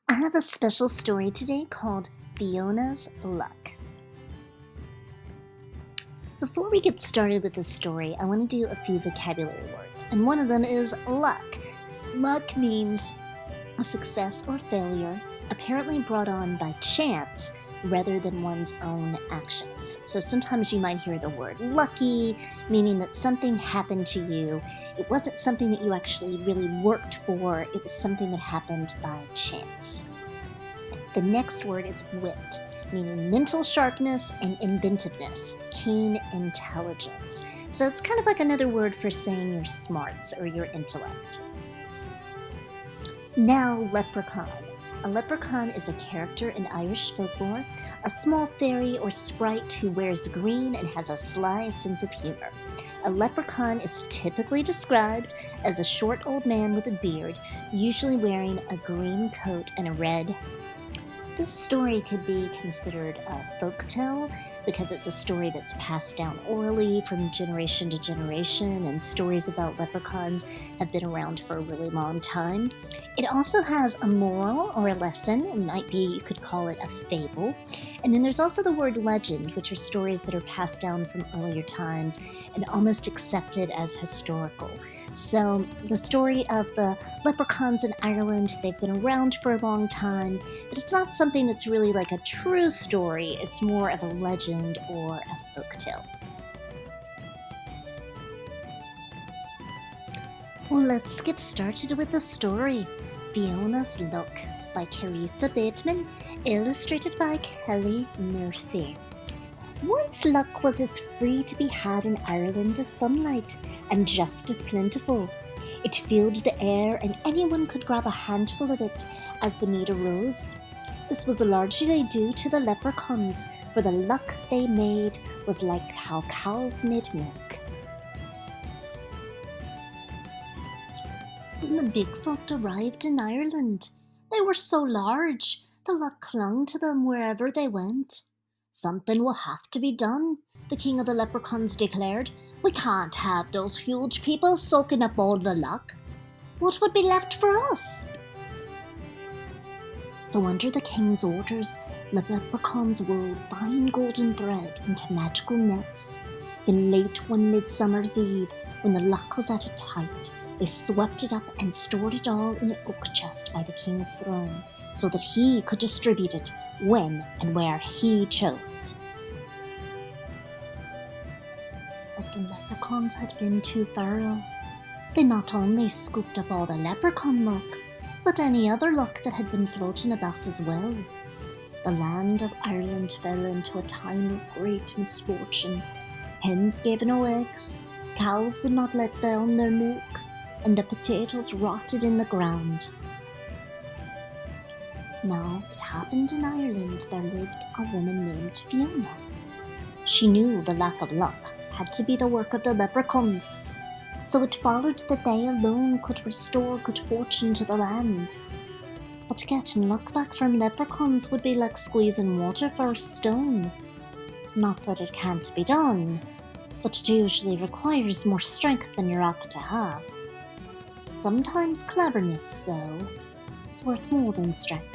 I have a special story today called Fiona's Luck. Before we get started with the story, I want to do a few vocabulary words, and one of them is luck. Luck means a success or failure apparently brought on by chance rather than one's own actions. So sometimes you might hear the word lucky, meaning that something happened to you. It wasn't something that you actually really worked for, it was something that happened by chance. The next word is wit, meaning mental sharpness and inventiveness, keen intelligence. So it's kind of like another word for saying your smarts or your intellect. Now, leprechaun. A leprechaun is a character in Irish folklore, a small fairy or sprite who wears green and has a sly sense of humor. A leprechaun is typically described as a short old man with a beard, usually wearing a green coat and a red hat. This story could be considered a folktale because it's a story that's passed down orally from generation to generation, and stories about leprechauns have been around for a really long time. It also has a moral or a lesson, it might be, you could call it a fable. And then there's also the word legend, which are stories that are passed down from earlier times and almost accepted as historical. So the story of the leprechauns in Ireland, they've been around for a long time, but it's not something that's really like a true story. It's more of a legend or a folktale. Well, let's get started with the story. Fiona's Luck by Teresa Bateman, illustrated by Kelly Murphy. Once luck was as free to be had in Ireland as sunlight, and just as plentiful. It filled the air, and anyone could grab a handful of it as the need arose. This was largely due to the leprechauns, for the luck they made was like how cows made milk. Then the big folk arrived in Ireland. They were so large, the luck clung to them wherever they went. Something will have to be done, the king of the leprechauns declared. We can't have those huge people soaking up all the luck. What would be left for us? So under the king's orders, the leprechauns wove fine golden thread into magical nets. Then late one midsummer's eve, when the luck was at its height, they swept it up and stored it all in an oak chest by the king's throne, so that he could distribute it when and where he chose. But the leprechauns had been too thorough. They not only scooped up all the leprechaun luck, but any other luck that had been floating about as well. The land of Ireland fell into a time of great misfortune. Hens gave no eggs, cows would not let down their milk, and the potatoes rotted in the ground. Now, it happened in Ireland there lived a woman named Fiona. She knew the lack of luck had to be the work of the leprechauns, so it followed that they alone could restore good fortune to the land. But getting luck back from leprechauns would be like squeezing water for a stone. Not that it can't be done, but it usually requires more strength than you're apt to have. Sometimes cleverness, though, is worth more than strength.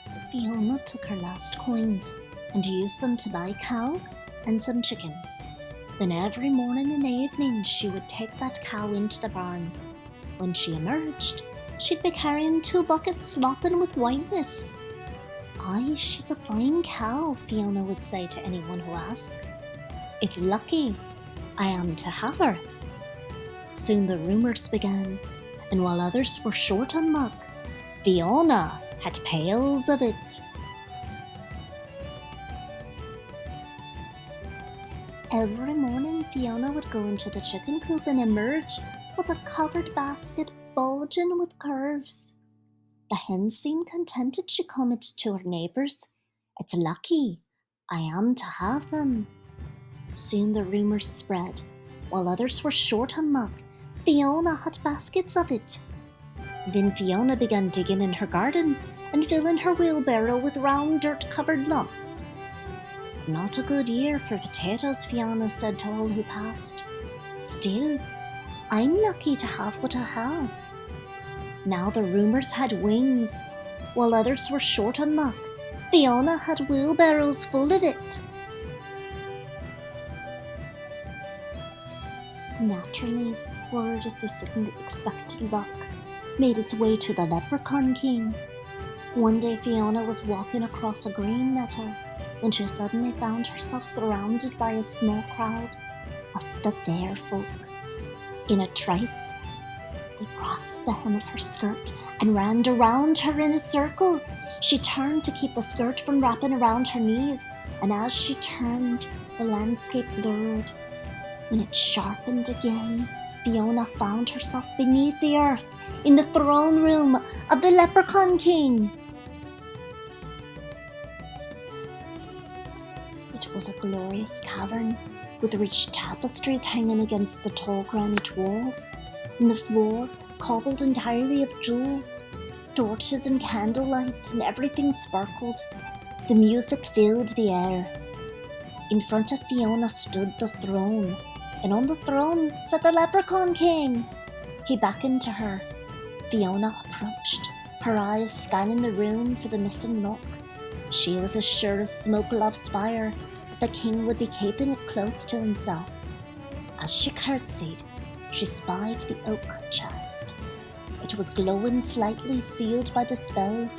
So Fiona took her last coins and used them to buy a cow and some chickens. Then every morning and evening she would take that cow into the barn. When she emerged, she'd be carrying 2 buckets slopping with whiteness. Aye, she's a fine cow, Fiona would say to anyone who asked. It's lucky I am to have her. Soon the rumours began, and while others were short on luck, Fiona had pails of it. Every morning Fiona would go into the chicken coop and emerge with a covered basket bulging with curves. The hens seemed contented she commented to her neighbours. It's lucky I am to have them. Soon the rumours spread. While others were short on luck, Fiona had baskets of it. Then Fiona began digging in her garden and filling her wheelbarrow with round dirt-covered lumps. It's not a good year for potatoes, Fiona said to all who passed. Still, I'm lucky to have what I have. Now the rumours had wings, while others were short on luck. Fiona had wheelbarrows full of it. Naturally, word of this unexpected luck made its way to the Leprechaun King. One day Fiona was walking across a green meadow when she suddenly found herself surrounded by a small crowd of the fair folk. In a trice, they grasped the hem of her skirt and ran around her in a circle. She turned to keep the skirt from wrapping around her knees, and as she turned, the landscape blurred. When it sharpened again, Fiona found herself beneath the earth in the throne room of the Leprechaun King. It was a glorious cavern with rich tapestries hanging against the tall granite walls, and the floor cobbled entirely of jewels. Torches and candlelight and everything sparkled. The music filled the air. In front of Fiona stood the throne, and on the throne sat the Leprechaun King. He beckoned to her. Fiona approached, her eyes scanning the room for the missing lock. She was as sure as smoke loves fire that the king would be keeping it close to himself. As she curtsied, she spied the oak chest. It was glowing slightly, sealed by the spell,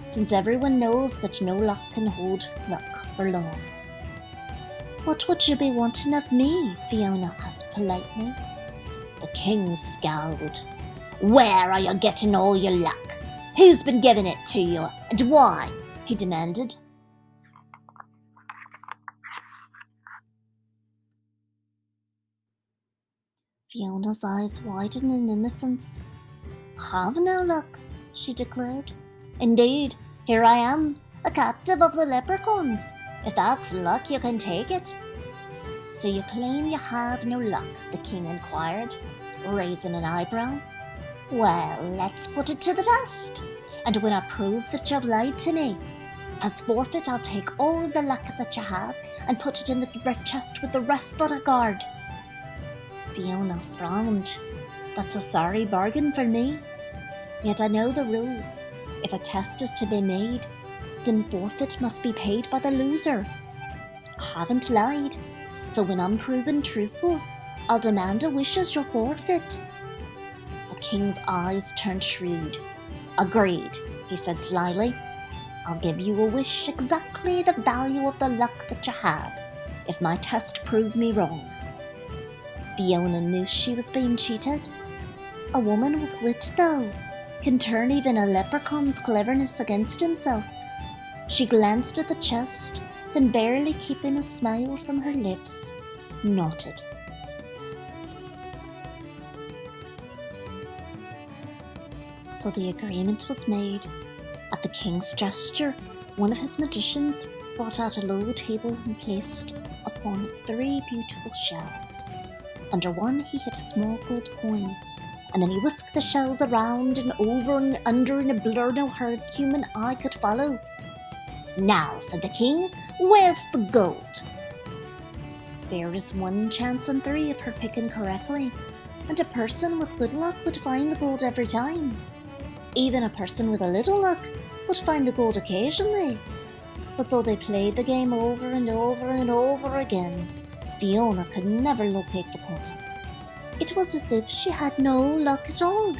since everyone knows that no lock can hold luck for long. "What would you be wanting of me?" Fiona asked politely. The king scowled. "Where are you getting all your luck? Who's been giving it to you, and why?" he demanded. Fiona's eyes widened in innocence. "Have no luck," she declared. "Indeed, here I am, a captive of the leprechauns. If that's luck, you can take it." "So you claim you have no luck?" the king inquired, raising an eyebrow. "Well, let's put it to the test. And when I prove that you've lied to me, as forfeit I'll take all the luck that you have and put it in the red chest with the rest that I guard." Fiona frowned. "That's a sorry bargain for me. Yet I know the rules. If a test is to be made, then forfeit must be paid by the loser. I haven't lied, so when I'm proven truthful, I'll demand a wish as your forfeit." The king's eyes turned shrewd. "Agreed," he said slyly. "I'll give you a wish exactly the value of the luck that you have, if my test prove me wrong." Fiona knew she was being cheated. A woman with wit, though, can turn even a leprechaun's cleverness against himself. She glanced at the chest, then barely keeping a smile from her lips, nodded. So the agreement was made. At the king's gesture, one of his magicians brought out a low table and placed upon it 3 beautiful shells. Under one he hid a small gold coin, and then he whisked the shells around and over and under in a blur no human eye could follow. "Now," said the king, "where's the gold?" "There is 1 chance in 3 of her picking correctly, and a person with good luck would find the gold every time. Even a person with a little luck would find the gold occasionally." But though they played the game over and over and over again, Fiona could never locate the coin. It was as if she had no luck at all.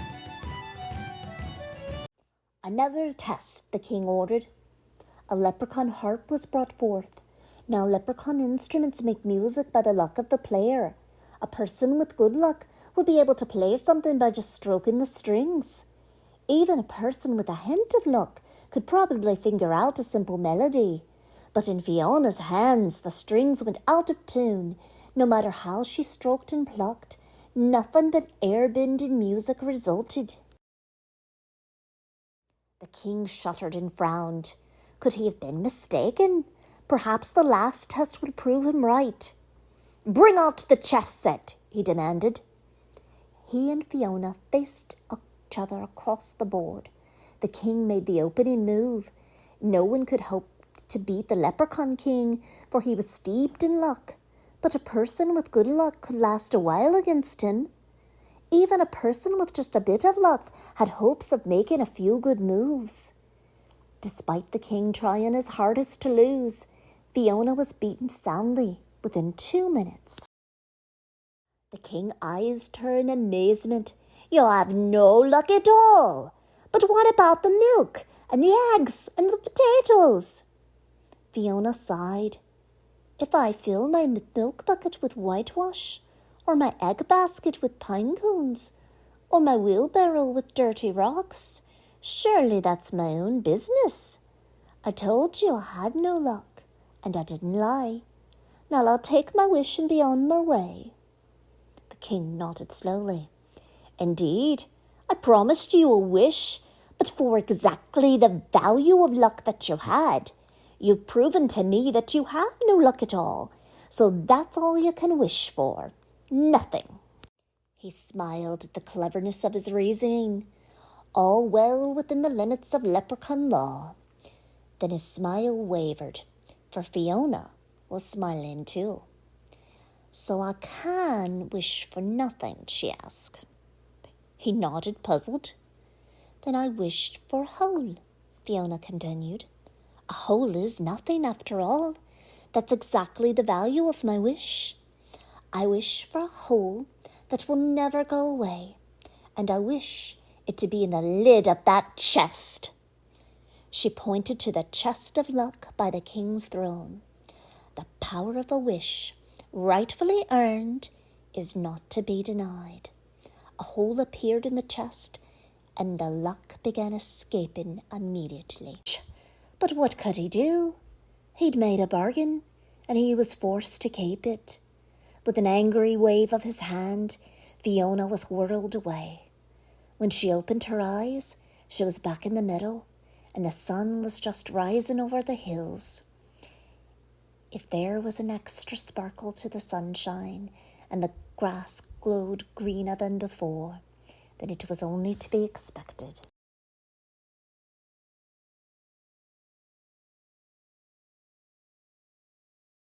"Another test," the king ordered. A leprechaun harp was brought forth. Now leprechaun instruments make music by the luck of the player. A person with good luck would be able to play something by just stroking the strings. Even a person with a hint of luck could probably figure out a simple melody. But in Fiona's hands, the strings went out of tune. No matter how she stroked and plucked, nothing but air-bending music resulted. The king shuddered and frowned. Could he have been mistaken? Perhaps the last test would prove him right. "Bring out the chess set," he demanded. He and Fiona faced each other across the board. The king made the opening move. No one could hope to beat the Leprechaun King, for he was steeped in luck. But a person with good luck could last a while against him. Even a person with just a bit of luck had hopes of making a few good moves. Despite the king trying his hardest to lose, Fiona was beaten soundly within 2 minutes. The king eyed her in amazement. "You have no luck at all. But what about the milk and the eggs and the potatoes?" Fiona sighed. "If I fill my milk bucket with whitewash, or my egg basket with pine cones, or my wheelbarrow with dirty rocks, surely that's my own business. I told you I had no luck, and I didn't lie. Now I'll take my wish and be on my way." The king nodded slowly. "Indeed, I promised you a wish, but for exactly the value of luck that you had. You've proven to me that you have no luck at all, so that's all you can wish for. Nothing." He smiled at the cleverness of his reasoning, all well within the limits of leprechaun law. Then his smile wavered, for Fiona was smiling too. "So I can wish for nothing?" she asked. He nodded, puzzled. "Then I wished for a hole," Fiona continued. "A hole is nothing after all. That's exactly the value of my wish. I wish for a hole that will never go away, and I wish it to be in the lid of that chest." She pointed to the chest of luck by the king's throne. The power of a wish, rightfully earned, is not to be denied. A hole appeared in the chest, and the luck began escaping immediately. But what could he do? He'd made a bargain, and he was forced to keep it. With an angry wave of his hand, Fiona was whirled away. When she opened her eyes, she was back in the meadow, and the sun was just rising over the hills. If there was an extra sparkle to the sunshine, and the grass glowed greener than before, then it was only to be expected.